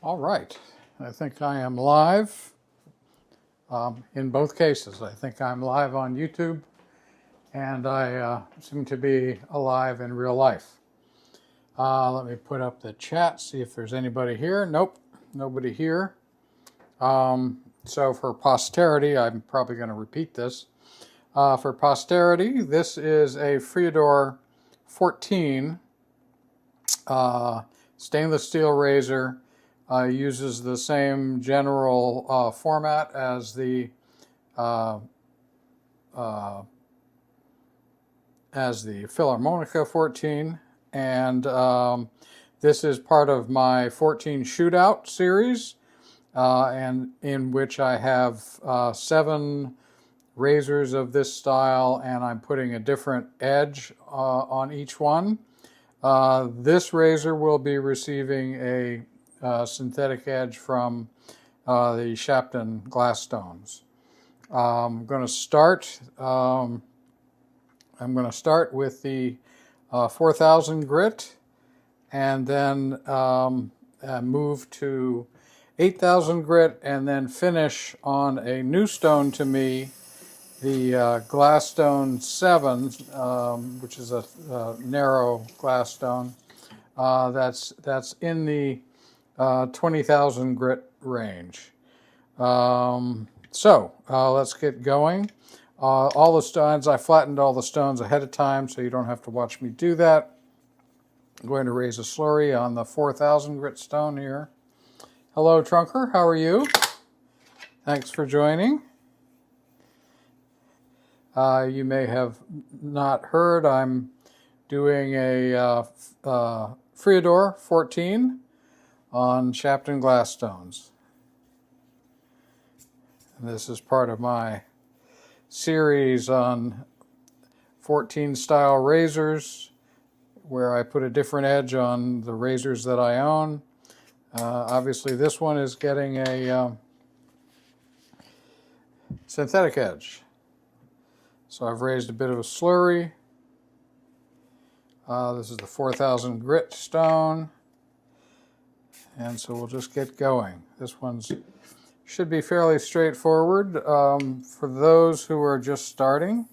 All right, I think I am live in both cases. I think I'm live on YouTube and I seem to be alive in real life. Let me put up the chat, see if there's anybody here. Nope, nobody here. So for posterity, I'm probably going to repeat this. For posterity, this is a Friodur 14 stainless steel razor. Uses the same general format as the Philharmonica 14, and this is part of my 14 shootout series, and in which I have 7 razors of this style, and I'm putting a different edge on each one. This razor will be receiving a synthetic edge from the Shapton glass stones. I'm going to start with the 4000 grit, and then move to 8000 grit, and then finish on a new stone to me, the glass stone 7, which is a narrow glass stone. That's in the 20,000 grit range. So let's get going. All the stones, I flattened all the stones ahead of time, so you don't have to watch me do that. I'm going to raise a slurry on the 4000 grit stone here. Hello, Trunker. How are you? Thanks for joining. You may have not heard, I'm doing a Friodur 14 on Shapton glass stones. And this is part of my series on 14 style razors, where I put a different edge on the razors that I own. Obviously this one is getting a synthetic edge. So I've raised a bit of a slurry. This is the 4000 grit stone. And so we'll just get going. This one's should be fairly straightforward. For those who are just starting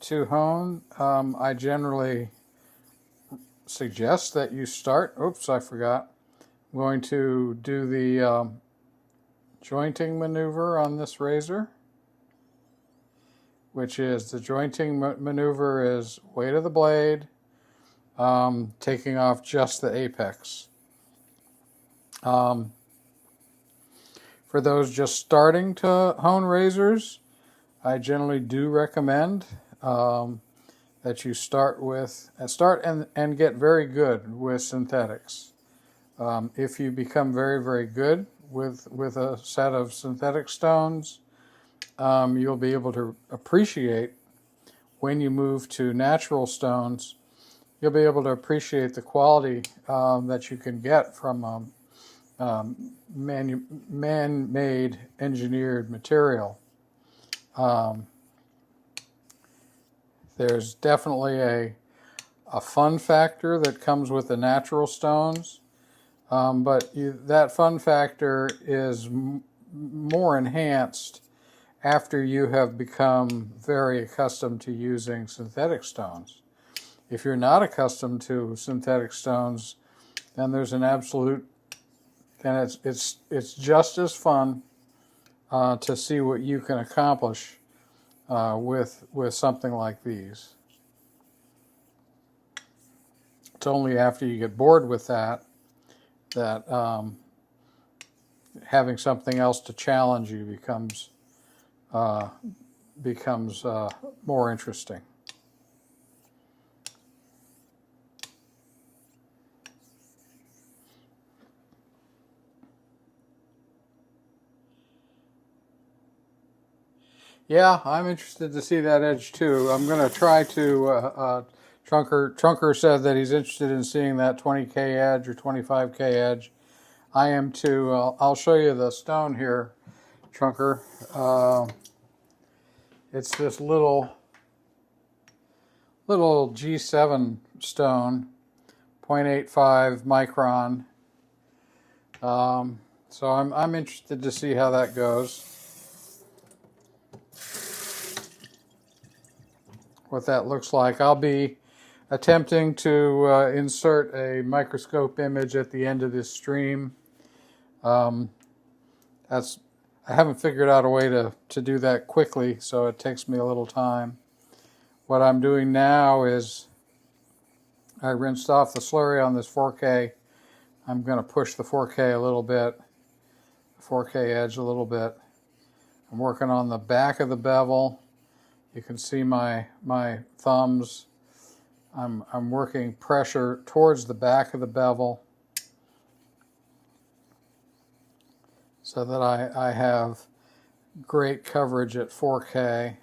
to hone, I generally suggest that you start. Oops, I forgot. I'm going to do the jointing maneuver on this razor, which is the jointing maneuver is weight of the blade, taking off just the apex. For those just starting to hone razors, I generally do recommend that you start and get very good with synthetics. If you become very, very good with a set of synthetic stones, you'll be able to appreciate, when you move to natural stones, you'll be able to appreciate the quality that you can get from man-made engineered material. There's definitely a fun factor that comes with the natural stones, but that fun factor is more enhanced after you have become very accustomed to using synthetic stones. If you're not accustomed to synthetic stones, then there's an absolute, then it's just as fun to see what you can accomplish with something like these. It's only after you get bored with that having something else to challenge you becomes more interesting. Yeah, I'm interested to see that edge too. I'm going to try to, Trunker said that he's interested in seeing that 20K edge or 25K edge. I am too. I'll show you the stone here, Trunker. It's this little G7 stone, 0.85 micron. So I'm interested to see how that goes. What that looks like. I'll be attempting to insert a microscope image at the end of this stream. I haven't figured out a way to do that quickly, so it takes me a little time. What I'm doing now is I rinsed off the slurry on this 4K. I'm going to push the 4K a little bit, 4K edge a little bit. I'm working on the back of the bevel. You can see my thumbs. I'm working pressure towards the back of the bevel so that I have great coverage at 4K.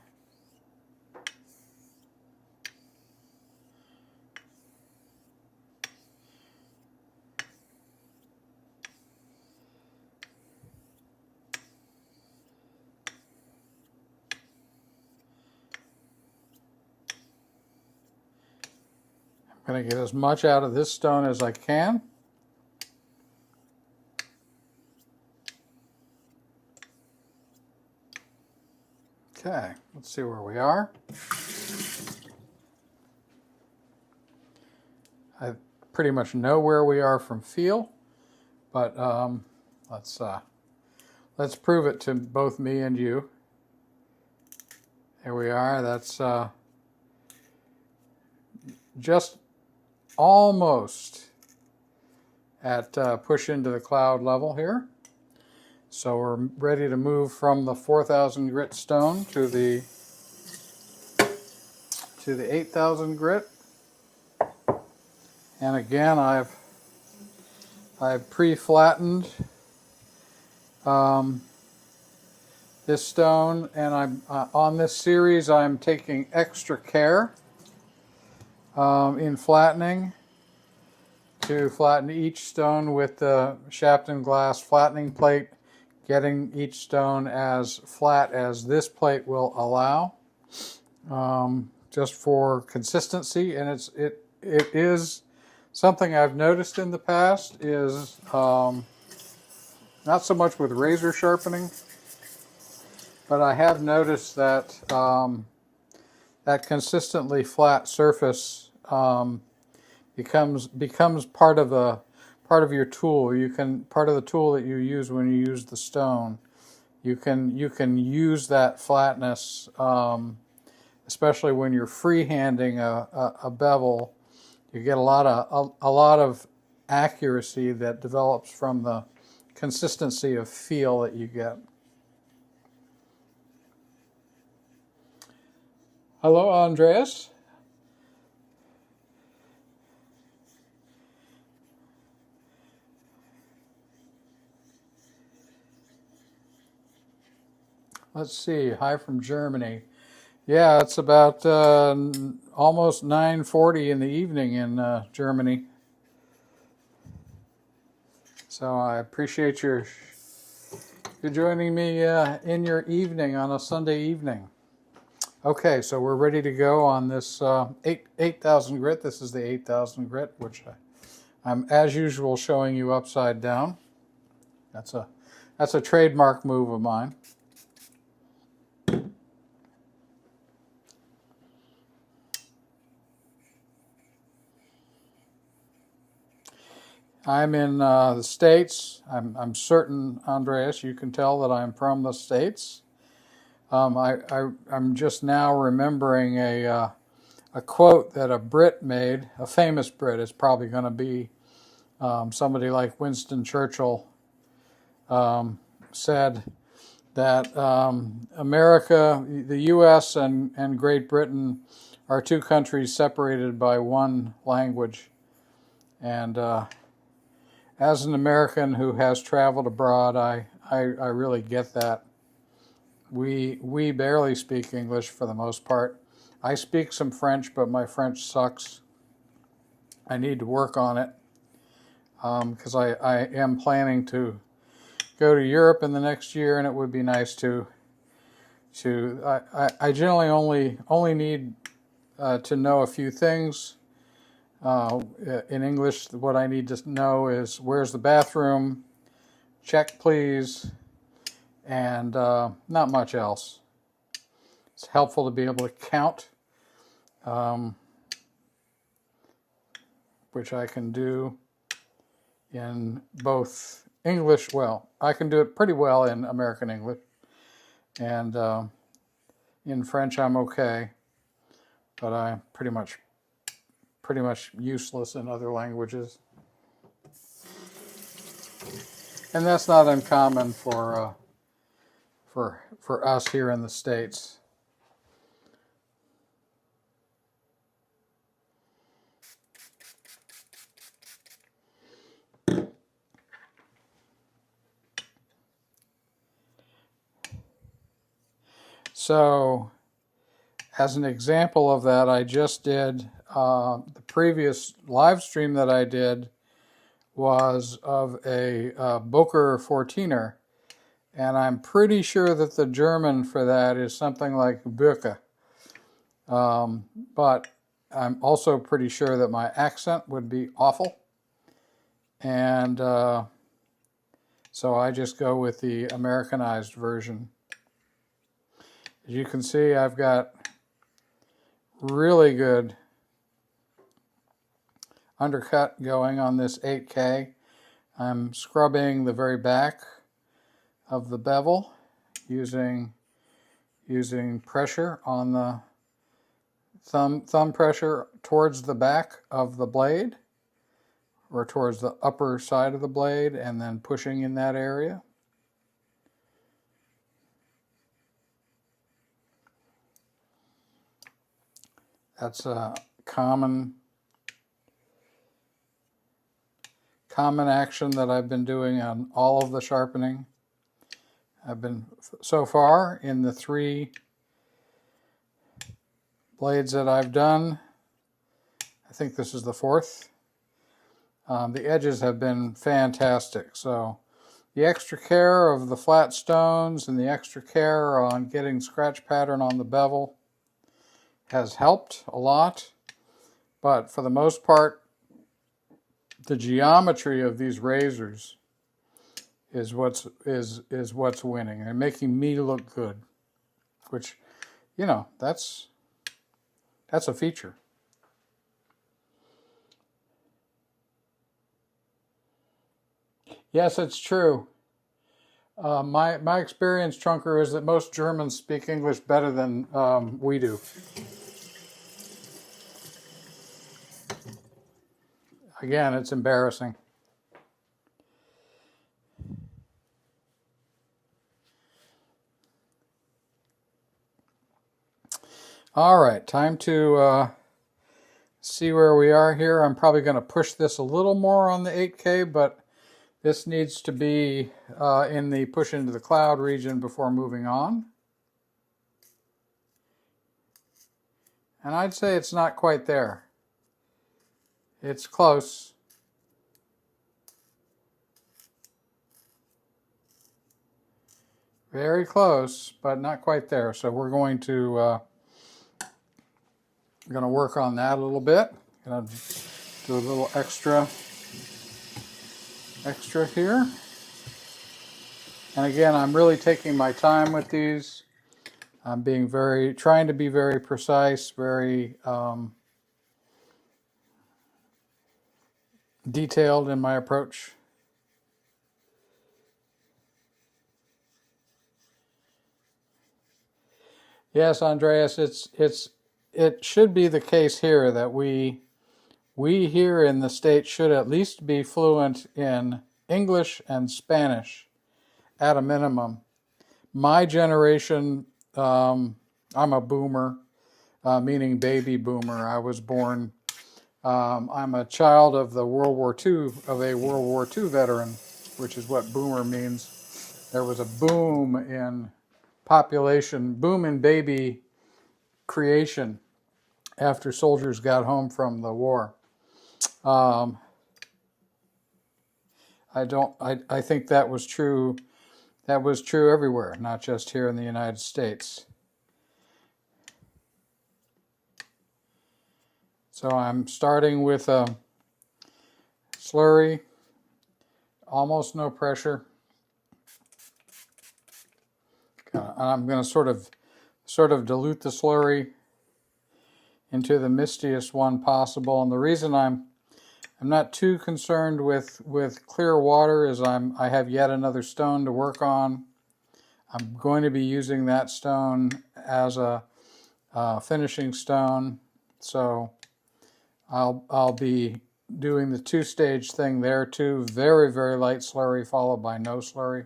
I'm going to get as much out of this stone as I can. Okay, let's see where we are. I pretty much know where we are from feel, but let's prove it to both me and you. There we are. That's just almost at push into the cloud level here. So we're ready to move from the 4,000 grit stone to the 8,000 grit. And again, I've pre-flattened this stone, and I'm on this series. I'm taking extra care in flattening to flatten each stone with the Shapton glass flattening plate, getting each stone as flat as this plate will allow, just for consistency. And it is something I've noticed in the past is not so much with razor sharpening, but I have noticed that that consistently flat surface becomes part of your tool. Part of the tool that you use when you use the stone. You can use that flatness, especially when you're freehanding a bevel. You get a lot of accuracy that develops from the consistency of feel that you get. Hello, Andreas. Let's see. Hi from Germany. Yeah, it's about almost 9:40 in the evening in Germany. So I appreciate you joining me in your evening on a Sunday evening. Okay, so we're ready to go on this 8,000 grit. This is the 8,000 grit, which I'm, as usual, showing you upside down. That's a trademark move of mine. I'm in the States. I'm certain, Andreas, you can tell that I'm from the States. I'm just now remembering a quote that a Brit made, a famous Brit. It's probably going to be somebody like Winston Churchill, said that America, the U.S. and Great Britain are two countries separated by one language. And as an American who has traveled abroad, I really get that. We barely speak English for the most part. I speak some French, but my French sucks. I need to work on it because I am planning to go to Europe in the next year, and it would be nice to I generally only need to know a few things. In English, what I need to know is where's the bathroom, check please, and not much else. It's helpful to be able to count, which I can do in both English. Well, I can do it pretty well in American English, and in French I'm okay, but I'm pretty much useless in other languages. And that's not uncommon for us here in the States. So, as an example of that, I just did the previous live stream that I did was of a Boker 14er, and I'm pretty sure that the German for that is something like Böke. But I'm also pretty sure that my accent would be awful, and so I just go with the Americanized version. As you can see, I've got really good undercut going on this 8K. I'm scrubbing the very back of the bevel using pressure on the thumb pressure towards the back of the blade, or towards the upper side of the blade, and then pushing in that area. That's a common action that I've been doing on all of the sharpening. I've been, so far, in the 3 blades that I've done, I think this is the 4th. The edges have been fantastic. So the extra care of the flat stones and the extra care on getting scratch pattern on the bevel has helped a lot. But for the most part, the geometry of these razors is what's winning and making me look good, which, you know, that's a feature. Yes, it's true. My experience, Trunker, is that most Germans speak English better than we do. Again, it's embarrassing. All right, time to see where we are here. I'm probably going to push this a little more on the 8K, but this needs to be in the push into the cloud region before moving on. And I'd say it's not quite there. It's close. Very close, but not quite there. So we're going to work on that a little bit. Gonna do a little extra here. And again, I'm really taking my time with these. I'm trying to be very precise, very detailed in my approach. Yes, Andreas, it should be the case here that we here in the States should at least be fluent in English and Spanish at a minimum. My generation, I'm a boomer, meaning baby boomer. I was born, I'm a child of a World War II veteran, which is what boomer means. There was a boom in population, boom in baby creation after soldiers got home from the war. I think that was true. That was true everywhere, not just here in the United States. So I'm starting with a slurry, almost no pressure, I'm going to sort of dilute the slurry into the mistiest one possible. And the reason I'm not too concerned with clear water is I have yet another stone to work on. I'm going to be using that stone as a finishing stone, so I'll be doing the two-stage thing there too. Very, very light slurry followed by no slurry.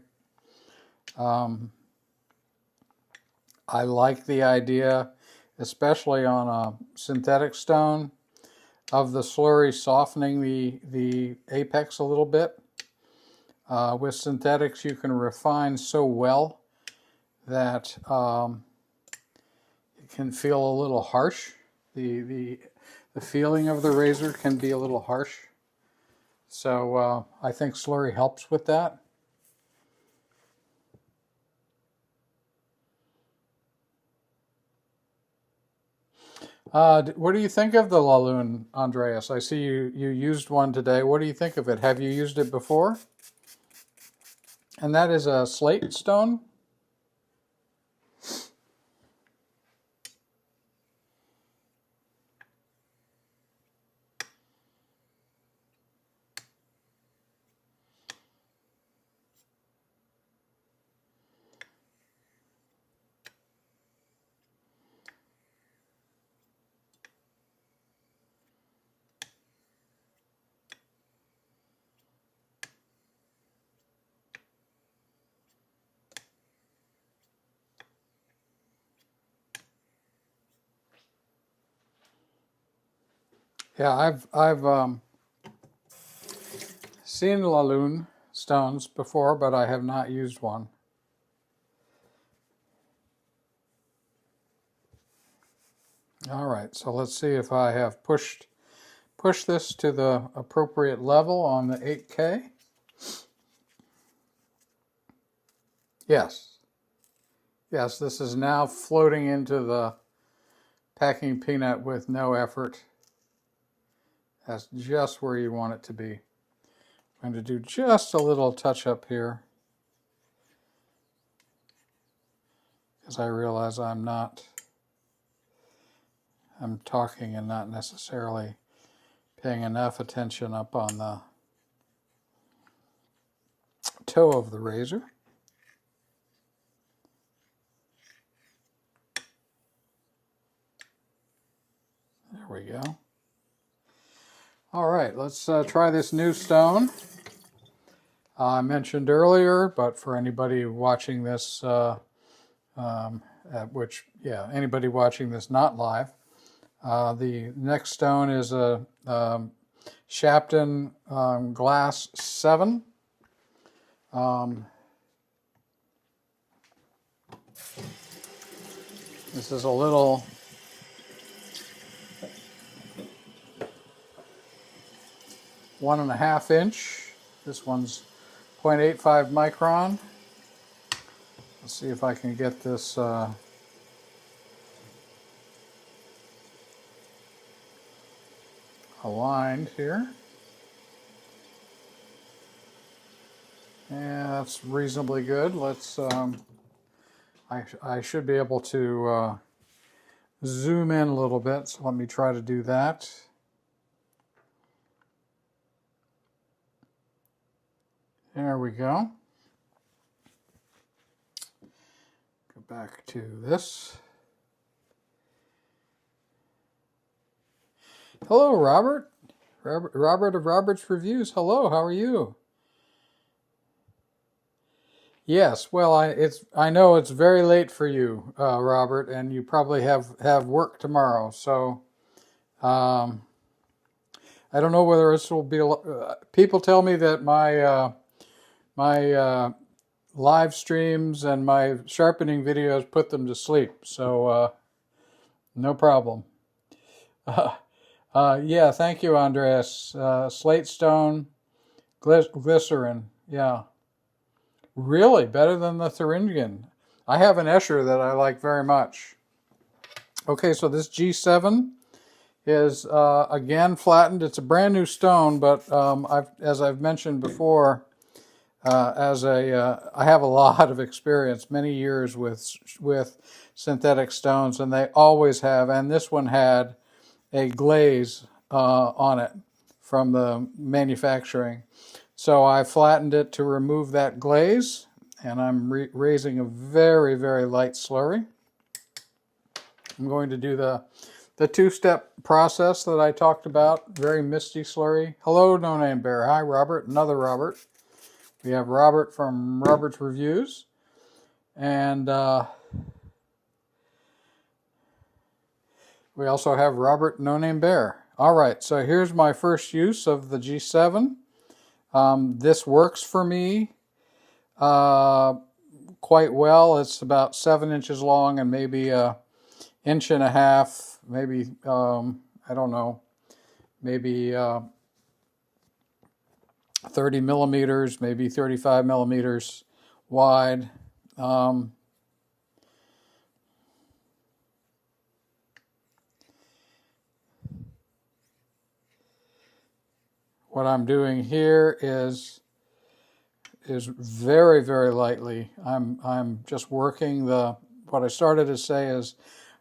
I like the idea, especially on a synthetic stone, of the slurry softening the apex a little bit. With synthetics, you can refine so well that it can feel a little harsh. The feeling of the razor can be a little harsh. So I think slurry helps with that. What do you think of the Laloon, Andreas? I see you used one today. What do you think of it? Have you used it before? And that is a slate stone? Yeah, I've seen Laloon stones before, but I have not used one. All right, so let's see if I have pushed this to the appropriate level on the 8K. Yes. Yes, this is now floating into the packing peanut with no effort. That's just where you want it to be. I'm going to do just a little touch up here, because I realize I'm talking and not necessarily paying enough attention up on the toe of the razor. There we go. All right, let's try this new stone. I mentioned earlier, but for anybody watching this, anybody watching this not live, the next stone is a Shapton Glass 7. This is a little 1.5 inch. This one's 0.85 micron. Let's see if I can get this aligned here. Yeah, that's reasonably good. Let's. I should be able to zoom in a little bit. So let me try to do that. There we go. Go back to this. Hello, Robert. Robert of Robert's Reviews. Hello, how are you? Yes, well, I know it's very late for you, Robert, and you probably have work tomorrow. So, I don't know whether this will be. People tell me that my live streams and my sharpening videos put them to sleep. So, no problem. Yeah, thank you, Andreas. Slate stone, glycerin. Yeah. Really? Better than the Thuringian. I have an Escher that I like very much. Okay, so this G7 is, again, flattened. It's a brand new stone, but as I've mentioned before, I have a lot of experience, many years with synthetic stones, and they always have. And this one had a glaze on it from the manufacturing. So I flattened it to remove that glaze, and I'm raising a very, very light slurry. I'm going to do the two-step process that I talked about, very misty slurry. Hello, No Name Bear. Hi, Robert. Another Robert. We have Robert from Robert's Reviews. And we also have Robert No Name Bear. All right, so here's my first use of the G7. This works for me quite well. It's about 7 inches long and maybe an inch and a half, maybe, I don't know, maybe 30 millimeters, maybe 35 millimeters wide. What I'm doing here is very, very lightly. I'm just working what I started to say is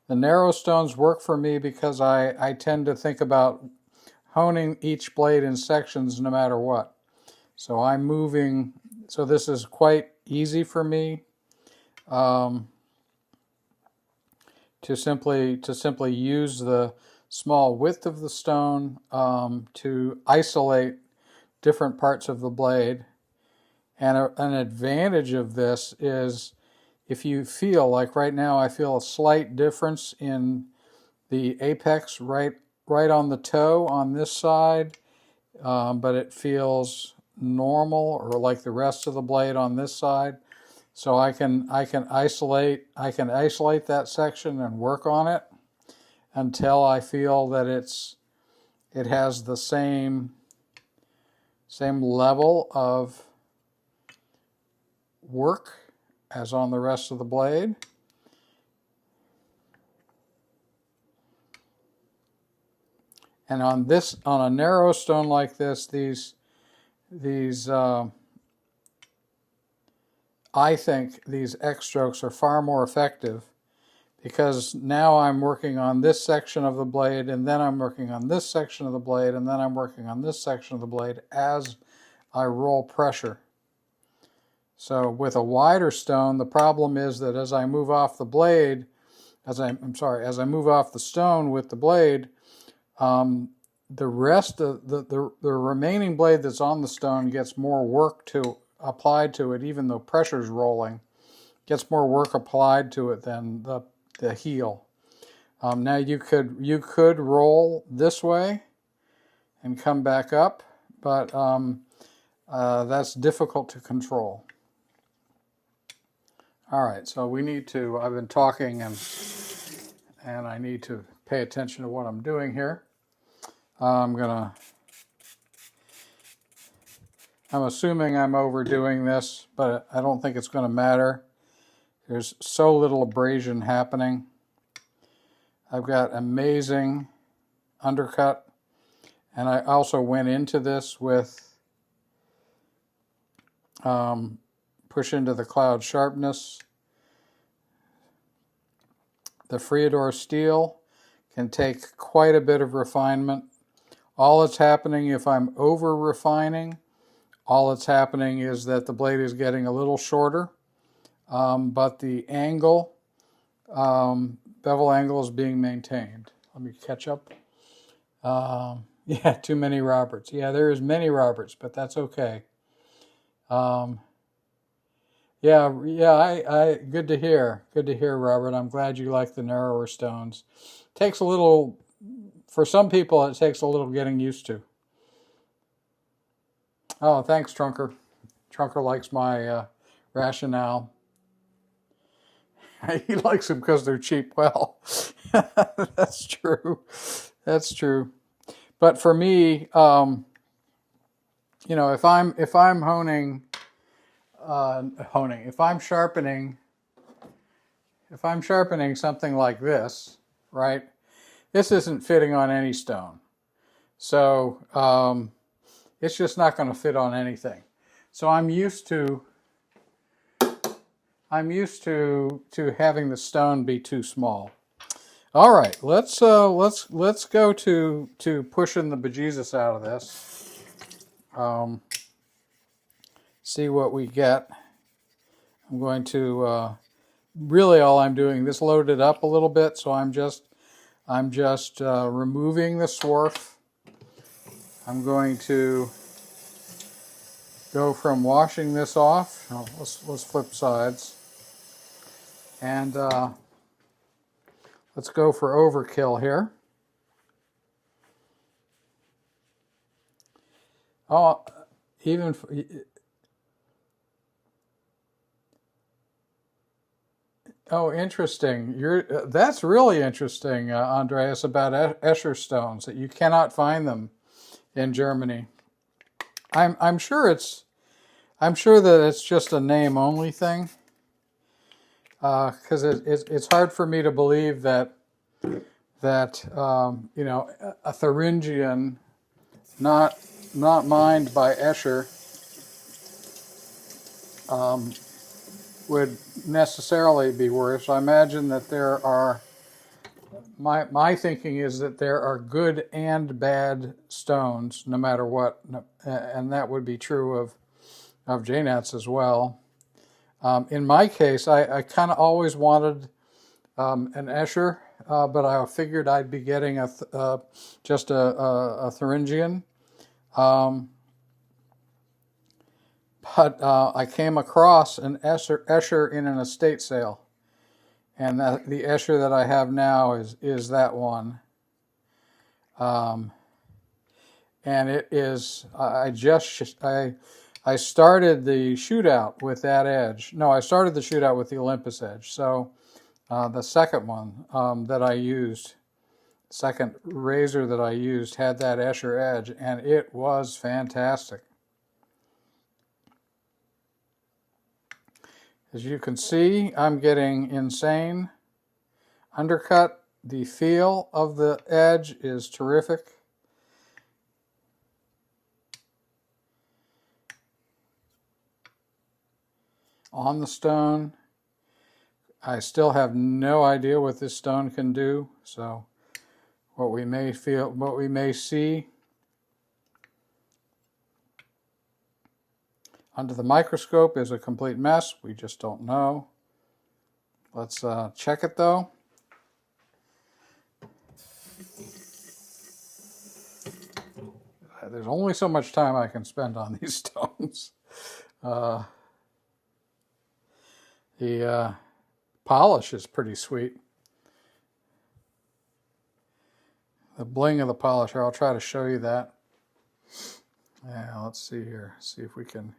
the narrow stones work for me because I tend to think about honing each blade in sections no matter what. So I'm moving, so this is quite easy for me to simply use the small width of the stone to isolate different parts of the blade. And an advantage of this is if you feel, like right now I feel a slight difference in the apex right on the toe on this side, but it feels normal or like the rest of the blade on this side. So I can isolate that section and work on it until I feel that it has the same level of work as on the rest of the blade. And on a narrow stone like this, these I think these X strokes are far more effective because now I'm working on this section of the blade, and then I'm working on this section of the blade, and then I'm working on this section of the blade as I roll pressure. So with a wider stone, the problem is that as I move off the blade, as I move off the stone with the blade, the rest of the remaining blade that's on the stone gets more work applied to it, even though pressure's rolling, gets more work applied to it than the heel. Now you could roll this way and come back up, but that's difficult to control. All right, so I've been talking and I need to pay attention to what I'm doing here. I'm assuming I'm overdoing this, but I don't think it's going to matter. There's so little abrasion happening. I've got amazing undercut, and I also went into this with push into the cloud sharpness. The Friodur steel can take quite a bit of refinement. All that's happening, if I'm over refining, all that's happening is that the blade is getting a little shorter, but the angle, bevel angle is being maintained. Let me catch up. Yeah, too many Roberts. Yeah, there is many Roberts, but that's okay. Yeah, good to hear. Good to hear, Robert. I'm glad you like the narrower stones. Takes a little, for some people, it takes a little getting used to. Oh, thanks, Trunker. Trunker likes my rationale. He likes them because they're cheap. Well, that's true. That's true. But for me, if I'm honing, if I'm sharpening something like this, right? This isn't fitting on any stone, so it's just not going to fit on anything. So I'm used to having the stone be too small. All right, let's go to pushing the bejesus out of this. See what we get. I'm going to really all I'm doing. This loaded up a little bit, so I'm just removing the swarf. I'm going to go from washing this off. Oh, let's flip sides, and let's go for overkill here. Oh, even oh, interesting. That's really interesting, Andreas, about Escher stones, that you cannot find them in Germany. I'm sure that it's just a name only thing, because it's hard for me to believe that you know, a Thuringian not mined by Escher would necessarily be worse. I imagine that there are. My thinking is that there are good and bad stones, no matter what, and that would be true of JNATs as well. In my case, I kind of always wanted an Escher, but I figured I'd be getting just a Thuringian. But I came across an Escher in an estate sale, and the Escher that I have now is that one. And it is, I started the shootout with that edge. No, I started the shootout with the Olympus edge. So the second one that I used, second razor that I used, had that Escher edge, and it was fantastic. As you can see, I'm getting insane undercut. The feel of the edge is terrific. On the stone, I still have no idea what this stone can do, so what we may see under the microscope is a complete mess. We just don't know. Let's check it though. There's only so much time I can spend on these stones. The polish is pretty sweet. The bling of the polish here, I'll try to show you that. Yeah, let's see here. See if we can.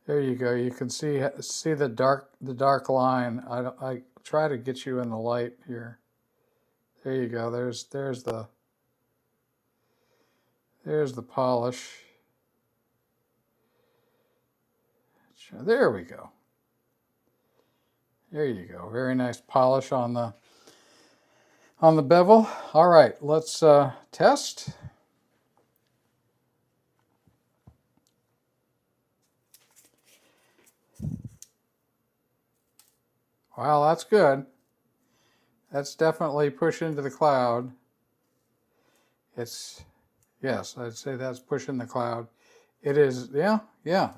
There you go. You can see the dark line. I try to get you in the light here. There you go. There's the polish. There we go. There you go. Very nice polish on the bevel. All right, let's test. Well, that's good. That's definitely push into the cloud. Yes, I'd say that's pushing the cloud. It is, yeah,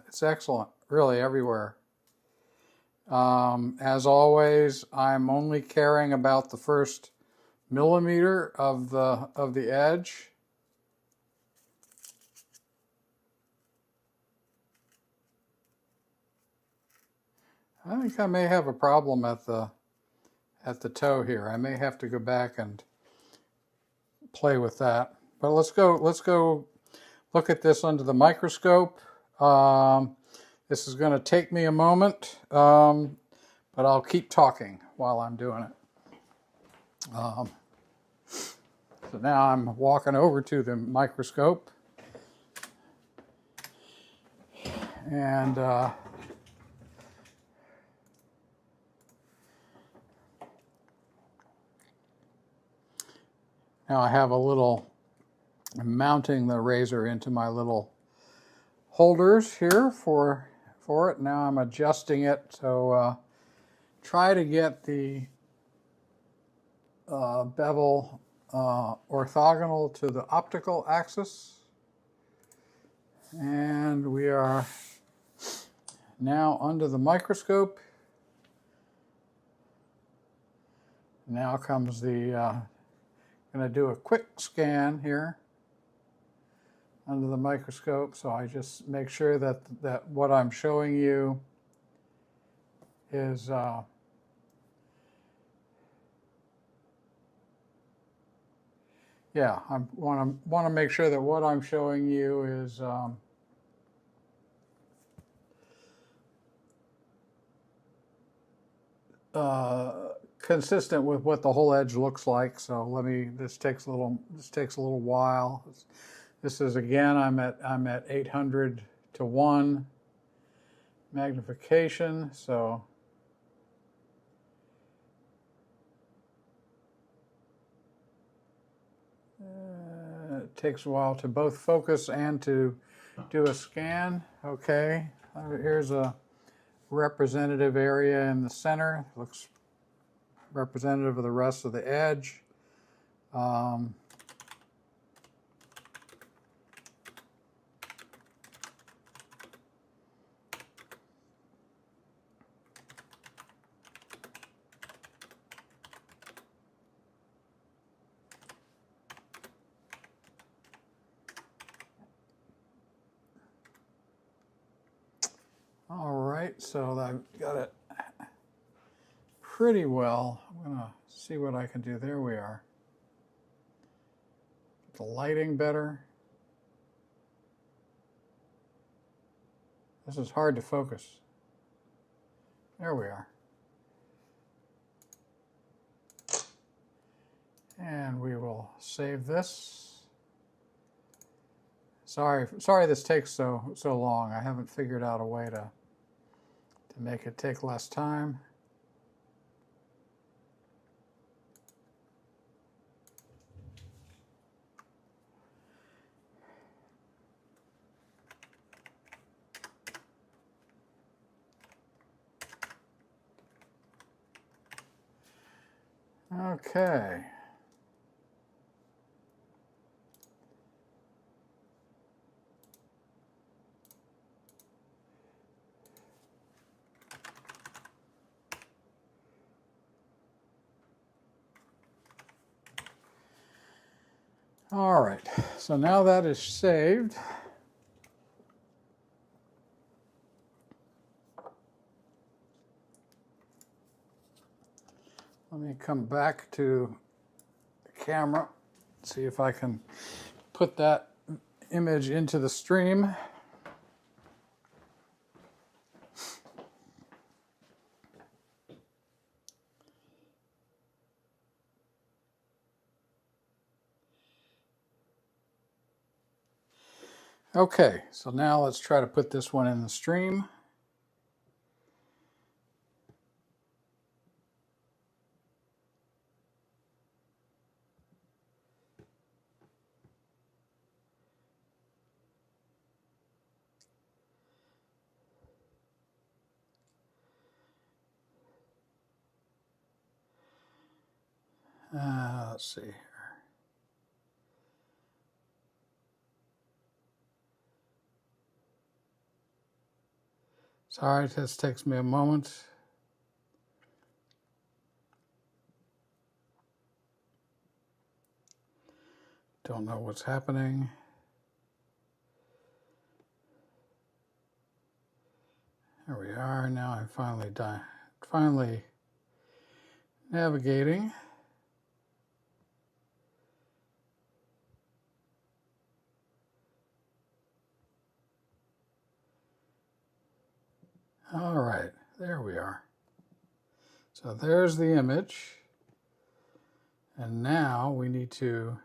it's excellent, really, everywhere. As always, I'm only caring about the first millimeter of the edge. I think I may have a problem at the toe here. I may have to go back and play with that. But let's go look at this under the microscope. This is going to take me a moment, but I'll keep talking while I'm doing it. So now I'm walking over to the microscope, and now I have I'm mounting the razor into my little holders here for it. Now I'm adjusting it, so try to get the bevel orthogonal to the optical axis. And we are now under the microscope. Now comes the, going to do a quick scan here under the microscope. So I just make sure that what I'm showing you is yeah, I want to make sure that what I'm showing you is consistent with what the whole edge looks like. So let me. This takes a little while. This is, again, I'm at 800 to 1 magnification. So it takes a while to both focus and to do a scan. Okay, here's a representative area in the center. Looks representative of the rest of the edge. All right, so I've got it pretty well. I'm gonna see what I can do. There we are. Get the lighting better. This is hard to focus. There we are. And we will save this. Sorry this takes so long. I haven't figured out a way to make it take less time. Okay. All right, so now that is saved. Let me come back to the camera, see if I can put that image into the stream. Okay, so now let's try to put this one in the stream. Let's see here. Sorry, this takes me a moment. Don't know what's happening. There we are. Now I'm finally navigating. All right, there we are. So there's the image. And now we need to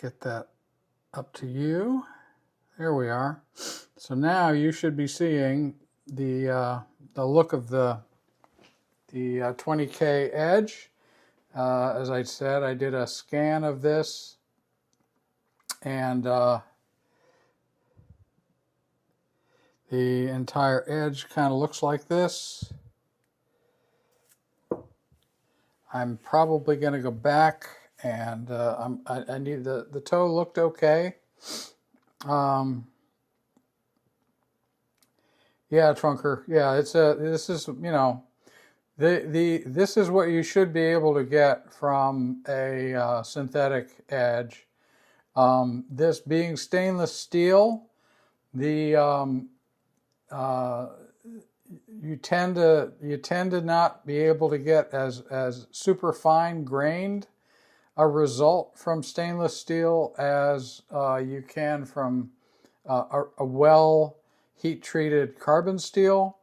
get that up to you. There we are. So now you should be seeing the look of the 20K edge. As I said, I did a scan of this And the entire edge kind of looks like this. I'm probably going to go back, and I need the toe looked okay. Yeah, Trunker. Yeah, this is, you know, this is what you should be able to get from a synthetic edge. This being stainless steel, the you tend to not be able to get as super fine grained a result from stainless steel as you can from a well heat treated carbon steel.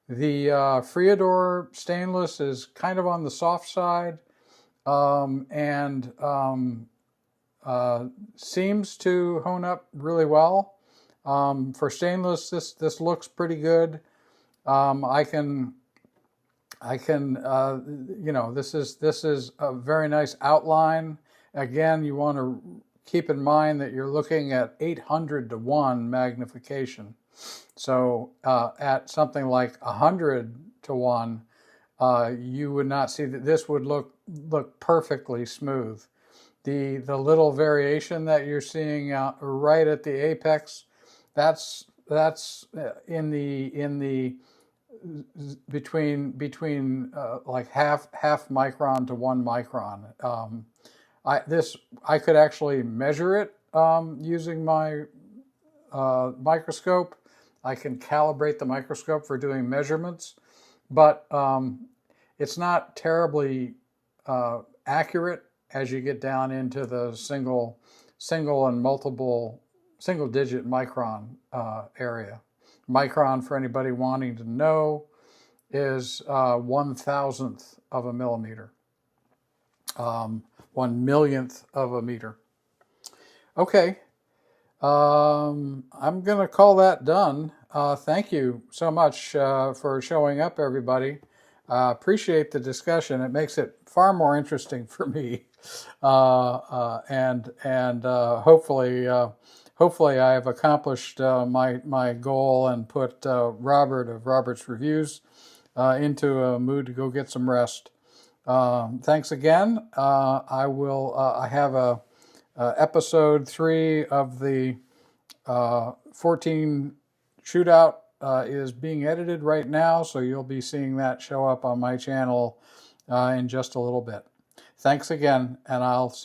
The Friodur stainless is kind of on the soft side, and seems to hone up really well. For stainless, this looks pretty good. I can, you know, this is a very nice outline. Again, you want to keep in mind that you're looking at 800:1 magnification. So at something like 100:1, you would not see that this would look perfectly smooth. The little variation that you're seeing right at the apex, that's in the between like half micron to 1 micron. I could actually measure it using my microscope. I can calibrate the microscope for doing measurements, but it's not terribly accurate as you get down into the single and multiple single digit micron area. Micron, for anybody wanting to know, is 1,000th of a millimeter, 1/1,000,000th of a meter. Okay, I'm going to call that done. Thank you so much for showing up, everybody. Appreciate the discussion. It makes it far more interesting for me, and hopefully I have accomplished my goal and put Robert of Robert's Reviews into a mood to go get some rest. Thanks again. I have a episode 3 of the 14 shootout is being edited right now, so you'll be seeing that show up on my channel in just a little bit. Thanks again, and I'll see you.